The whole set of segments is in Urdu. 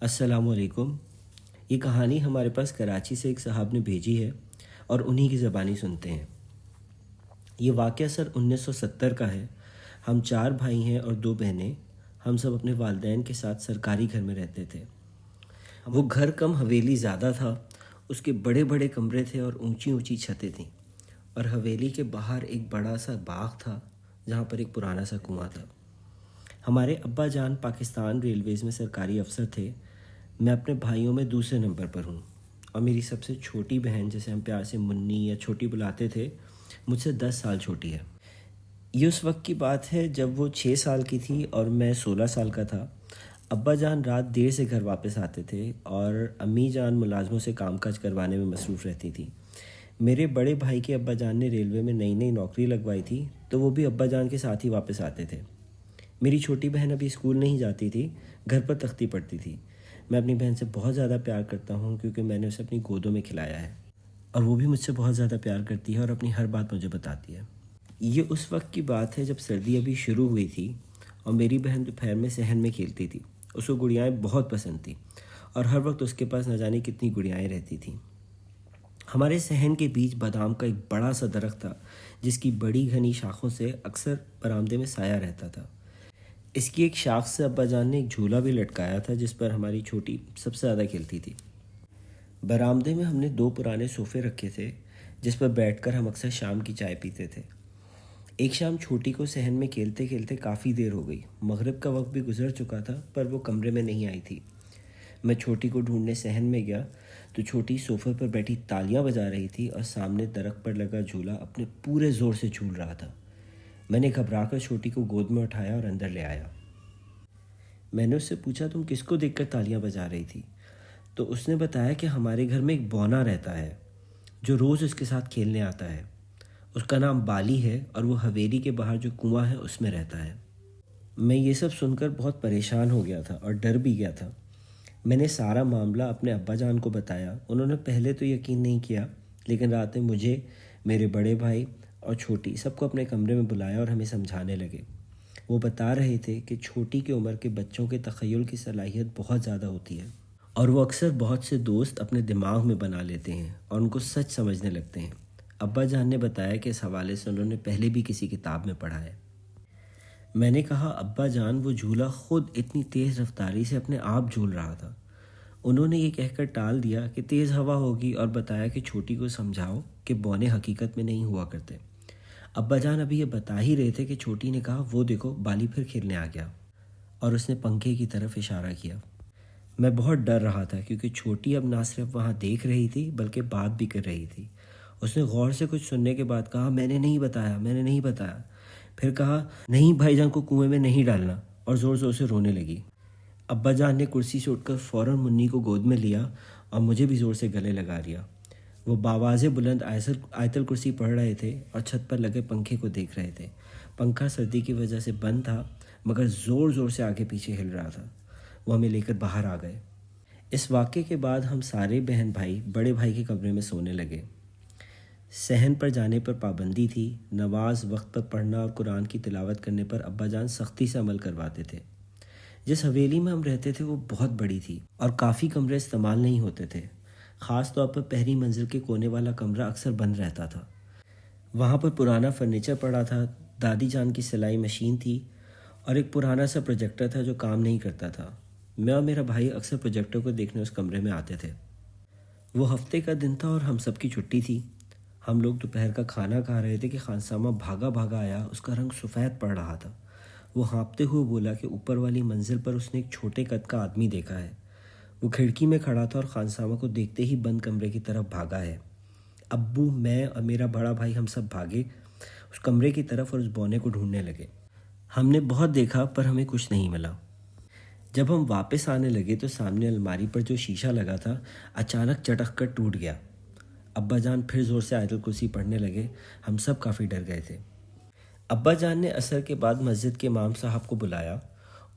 السلام علیکم۔ یہ کہانی ہمارے پاس کراچی سے ایک صاحب نے بھیجی ہے اور انہی کی زبانی سنتے ہیں۔ یہ واقعہ سن 1970 کا ہے۔ ہم 4 بھائی ہیں اور 2 بہنیں۔ ہم سب اپنے والدین کے ساتھ سرکاری گھر میں رہتے تھے۔ وہ گھر کم حویلی زیادہ تھا۔ اس کے بڑے بڑے کمرے تھے اور اونچی اونچی چھتیں تھیں، اور حویلی کے باہر ایک بڑا سا باغ تھا جہاں پر ایک پرانا سا کنواں تھا۔ ہمارے ابا جان پاکستان ریلویز میں سرکاری افسر تھے۔ میں اپنے بھائیوں میں دوسرے نمبر پر ہوں، اور میری سب سے چھوٹی بہن، جسے ہم پیار سے منی یا چھوٹی بلاتے تھے، مجھ سے 10 سال چھوٹی ہے۔ یہ اس وقت کی بات ہے جب وہ 6 سال کی تھی اور میں 16 سال کا تھا۔ ابا جان رات دیر سے گھر واپس آتے تھے اور امی جان ملازموں سے کام کاج کروانے میں مصروف رہتی تھیں۔ میرے بڑے بھائی کے ابا جان نے ریلوے میں نئی نئی نوکری لگوائی تھی، تو وہ بھی ابا جان کے ساتھ ہی واپس آتے تھے۔ میری چھوٹی بہن ابھی اسکول نہیں جاتی تھی، گھر پر تختی پڑھتی تھی۔ میں اپنی بہن سے بہت زیادہ پیار کرتا ہوں کیونکہ میں نے اسے اپنی گودوں میں کھلایا ہے، اور وہ بھی مجھ سے بہت زیادہ پیار کرتی ہے اور اپنی ہر بات مجھے بتاتی ہے۔ یہ اس وقت کی بات ہے جب سردی ابھی شروع ہوئی تھی اور میری بہن دوپہر میں صحن میں کھیلتی تھی۔ اس کو گڑیائیں بہت پسند تھیں اور ہر وقت اس کے پاس نہ جانے کتنی گڑیائیں رہتی تھیں۔ ہمارے صحن کے بیچ بادام کا ایک بڑا سا درخت تھا جس کی بڑی گھنی شاخوں سے اکثر برآمدے میں سایہ رہتا تھا۔ اس کی ایک شاخ سے ابا جان نے ایک جھولا بھی لٹکایا تھا جس پر ہماری چھوٹی سب سے زیادہ کھیلتی تھی۔ برآمدے میں ہم نے 2 پرانے صوفے رکھے تھے جس پر بیٹھ کر ہم اکثر شام کی چائے پیتے تھے۔ ایک شام چھوٹی کو صحن میں کھیلتے کھیلتے کافی دیر ہو گئی۔ مغرب کا وقت بھی گزر چکا تھا پر وہ کمرے میں نہیں آئی تھی۔ میں چھوٹی کو ڈھونڈنے صحن میں گیا تو چھوٹی صوفے پر بیٹھی تالیاں بجا رہی تھی اور سامنے درخت پر لگا جھولا اپنے پورے زور سے جھول رہا تھا۔ میں نے گھبرا کر چھوٹی کو گود میں اٹھایا اور اندر لے آیا۔ میں نے اس سے پوچھا تم کس کو دیکھ کر تالیاں بجا رہی تھی؟ تو اس نے بتایا کہ ہمارے گھر میں ایک بونا رہتا ہے جو روز اس کے ساتھ کھیلنے آتا ہے۔ اس کا نام بالی ہے اور وہ حویلی کے باہر جو کنواں ہے اس میں رہتا ہے۔ میں یہ سب سن کر بہت پریشان ہو گیا تھا اور ڈر بھی گیا تھا۔ میں نے سارا معاملہ اپنے ابا جان کو بتایا۔ انہوں نے پہلے تو یقین نہیں کیا، لیکن رات میں مجھے، میرے بڑے بھائی اور چھوٹی سب کو اپنے کمرے میں بلایا اور ہمیں سمجھانے لگے۔ وہ بتا رہے تھے کہ چھوٹی کی عمر کے بچوں کے تخیل کی صلاحیت بہت زیادہ ہوتی ہے، اور وہ اکثر بہت سے دوست اپنے دماغ میں بنا لیتے ہیں اور ان کو سچ سمجھنے لگتے ہیں۔ ابا جان نے بتایا کہ اس حوالے سے انہوں نے پہلے بھی کسی کتاب میں پڑھا ہے۔ میں نے کہا ابا جان وہ جھولا خود اتنی تیز رفتاری سے اپنے آپ جھول رہا تھا۔ انہوں نے یہ کہہ کر ٹال دیا کہ تیز ہوا ہوگی اور بتایا کہ چھوٹی کو سمجھاؤ کہ بونے حقیقت میں نہیں ہوا کرتے۔ ابا جان ابھی یہ بتا ہی رہے تھے کہ چھوٹی نے کہا وہ دیکھو بالی پھر کھیلنے آ گیا، اور اس نے پنکھے کی طرف اشارہ کیا۔ میں بہت ڈر رہا تھا کیونکہ چھوٹی اب نہ صرف وہاں دیکھ رہی تھی بلکہ بات بھی کر رہی تھی۔ اس نے غور سے کچھ سننے کے بعد کہا میں نے نہیں بتایا۔ پھر کہا نہیں بھائی جان کو کنویں میں نہیں ڈالنا، اور زور زور سے رونے لگی۔ ابا جان نے کرسی سے اٹھ کر فوراً منی کو گود میں لیا اور مجھے بھی زور سے گلے لگا لیا۔ وہ باواز بلند آیت الکرسی پڑھ رہے تھے اور چھت پر لگے پنکھے کو دیکھ رہے تھے۔ پنکھا سردی کی وجہ سے بند تھا مگر زور زور سے آگے پیچھے ہل رہا تھا۔ وہ ہمیں لے کر باہر آ گئے۔ اس واقعے کے بعد ہم سارے بہن بھائی بڑے بھائی کے کمرے میں سونے لگے۔ صحن پر جانے پر پابندی تھی۔ نماز وقت پر پڑھنا اور قرآن کی تلاوت کرنے پر ابا جان سختی سے عمل کرواتے تھے۔ جس حویلی میں ہم رہتے تھے وہ بہت بڑی تھی اور کافی کمرے استعمال نہیں ہوتے تھے۔ خاص طور پر پہلی منزل کے کونے والا کمرہ اکثر بند رہتا تھا۔ وہاں پر پرانا فرنیچر پڑا تھا، دادی جان کی سلائی مشین تھی اور ایک پرانا سا پروجیکٹر تھا جو کام نہیں کرتا تھا۔ میں اور میرا بھائی اکثر پروجیکٹر کو دیکھنے اس کمرے میں آتے تھے۔ وہ ہفتے کا دن تھا اور ہم سب کی چھٹی تھی۔ ہم لوگ دوپہر کا کھانا کھا رہے تھے کہ خانسامہ بھاگا بھاگا آیا۔ اس کا رنگ سفید پڑ رہا تھا۔ وہ ہانپتے ہوئے بولا کہ اوپر والی منزل پر اس نے ایک چھوٹے قد کا آدمی دیکھا ہے۔ وہ کھڑکی میں کھڑا تھا اور خانسامہ کو دیکھتے ہی بند کمرے کی طرف بھاگا ہے۔ ابو، میں اور میرا بڑا بھائی ہم سب بھاگے اس کمرے کی طرف اور اس بونے کو ڈھونڈنے لگے۔ ہم نے بہت دیکھا پر ہمیں کچھ نہیں ملا۔ جب ہم واپس آنے لگے تو سامنے الماری پر جو شیشہ لگا تھا اچانک چٹک کر ٹوٹ گیا۔ ابا جان پھر زور سے آیت الکرسی پڑھنے لگے۔ ہم سب کافی ڈر گئے تھے۔ ابا جان نے عصر کے بعد مسجد کے امام صاحب کو بلایا۔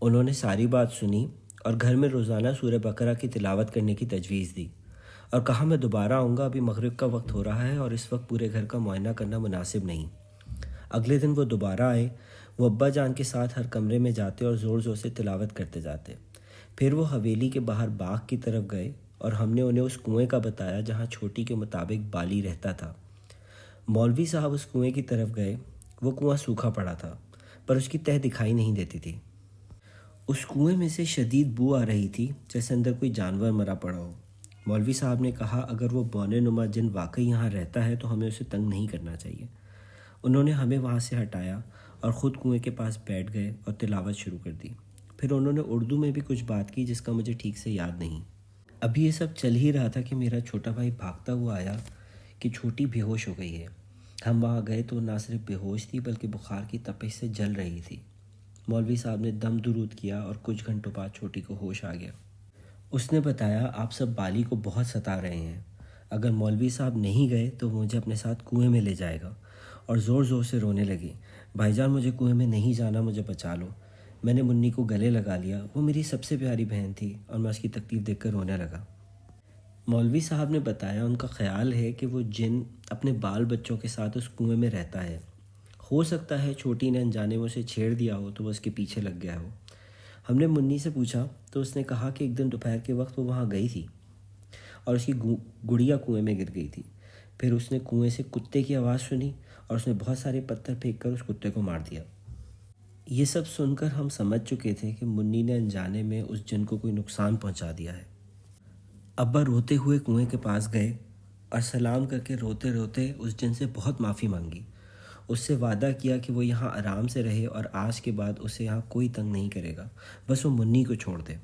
انہوں نے ساری بات سنی اور گھر میں روزانہ سورہ بقرہ کی تلاوت کرنے کی تجویز دی اور کہا میں دوبارہ آؤں گا، ابھی مغرب کا وقت ہو رہا ہے اور اس وقت پورے گھر کا معائنہ کرنا مناسب نہیں۔ اگلے دن وہ دوبارہ آئے۔ وہ ابا جان کے ساتھ ہر کمرے میں جاتے اور زور زور سے تلاوت کرتے جاتے۔ پھر وہ حویلی کے باہر باغ کی طرف گئے اور ہم نے انہیں اس کنویں کا بتایا جہاں چھوٹی کے مطابق بالی رہتا تھا۔ مولوی صاحب اس کنویں کی طرف گئے۔ وہ کنواں سوکھا پڑا تھا پر اس کی تہہ دکھائی نہیں دیتی تھی۔ اس کنویں میں سے شدید بو آ رہی تھی جیسے اندر کوئی جانور مرا پڑا ہو۔ مولوی صاحب نے کہا اگر وہ بونے نما جن واقعی یہاں رہتا ہے تو ہمیں اسے تنگ نہیں کرنا چاہیے۔ انہوں نے ہمیں وہاں سے ہٹایا اور خود کنویں کے پاس بیٹھ گئے اور تلاوت شروع کر دی۔ پھر انہوں نے اردو میں بھی کچھ بات کی جس کا مجھے ٹھیک سے یاد نہیں۔ ابھی یہ سب چل ہی رہا تھا کہ میرا چھوٹا بھائی بھاگتا ہوا آیا کہ چھوٹی بے ہوش ہو گئی ہے۔ ہم وہاں گئے تو نہ صرف بے ہوش تھی بلکہ بخار کی تپش سے جل رہی تھی۔ مولوی صاحب نے دم درود کیا اور کچھ گھنٹوں بعد چھوٹی کو ہوش آ گیا۔ اس نے بتایا آپ سب بالی کو بہت ستا رہے ہیں، اگر مولوی صاحب نہیں گئے تو وہ مجھے اپنے ساتھ کنویں میں لے جائے گا، اور زور زور سے رونے لگی، بھائی جان مجھے کنویں میں نہیں جانا، مجھے بچا لو۔ میں نے منی کو گلے لگا لیا، وہ میری سب سے پیاری بہن تھی اور میں اس کی تکلیف دیکھ کر رونے لگا۔ مولوی صاحب نے بتایا ان کا خیال ہے کہ وہ جن اپنے بال بچوں کے ساتھ اس کنویں میں رہتا ہے۔ ہو سکتا ہے چھوٹی نے انجانے میں اسے چھیڑ دیا ہو تو وہ اس کے پیچھے لگ گیا ہو۔ ہم نے منی سے پوچھا تو اس نے کہا کہ ایک دن دوپہر کے وقت وہ وہاں گئی تھی اور اس کی گڑیا کنویں میں گر گئی تھی۔ پھر اس نے کنویں سے کتے کی آواز سنی اور اس نے بہت سارے پتھر پھینک کر اس کتے کو مار دیا۔ یہ سب سن کر ہم سمجھ چکے تھے کہ منی نے انجانے میں اس جن کو کوئی نقصان پہنچا دیا ہے۔ ابا روتے ہوئے کنویں کے پاس گئے اور سلام کر کے روتے روتے اس جن سے بہت معافی مانگی۔ اس سے وعدہ کیا کہ وہ یہاں آرام سے رہے اور آج کے بعد اسے یہاں کوئی تنگ نہیں کرے گا، بس وہ منی کو چھوڑ دے۔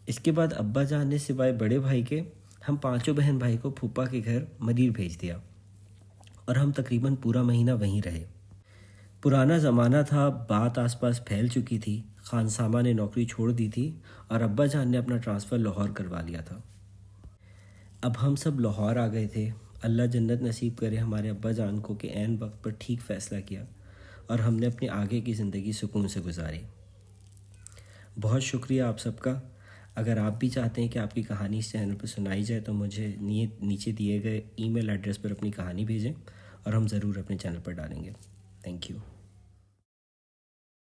اس کے بعد ابا جان نے سوائے بڑے بھائی کے ہم پانچوں بہن بھائی کو پھوپھا کے گھر مدیر بھیج دیا اور ہم تقریباً پورا مہینہ وہیں رہے۔ پرانا زمانہ تھا، بات آس پاس پھیل چکی تھی، خانسامہ نے نوکری چھوڑ دی تھی اور ابا جان نے اپنا ٹرانسفر لاہور کروا لیا تھا۔ اب ہم سب لاہور آ گئے تھے۔ اللہ جنت نصیب کرے ہمارے ابا جان کو کہ عین وقت پر ٹھیک فیصلہ کیا اور ہم نے اپنی آگے کی زندگی سکون سے گزاری۔ بہت شکریہ آپ سب کا۔ اگر آپ بھی چاہتے ہیں کہ آپ کی کہانی اس چینل پر سنائی جائے تو مجھے نیچے دیے گئے ای میل ایڈریس پر اپنی کہانی بھیجیں اور ہم ضرور اپنے چینل پر ڈالیں گے۔ Thank you.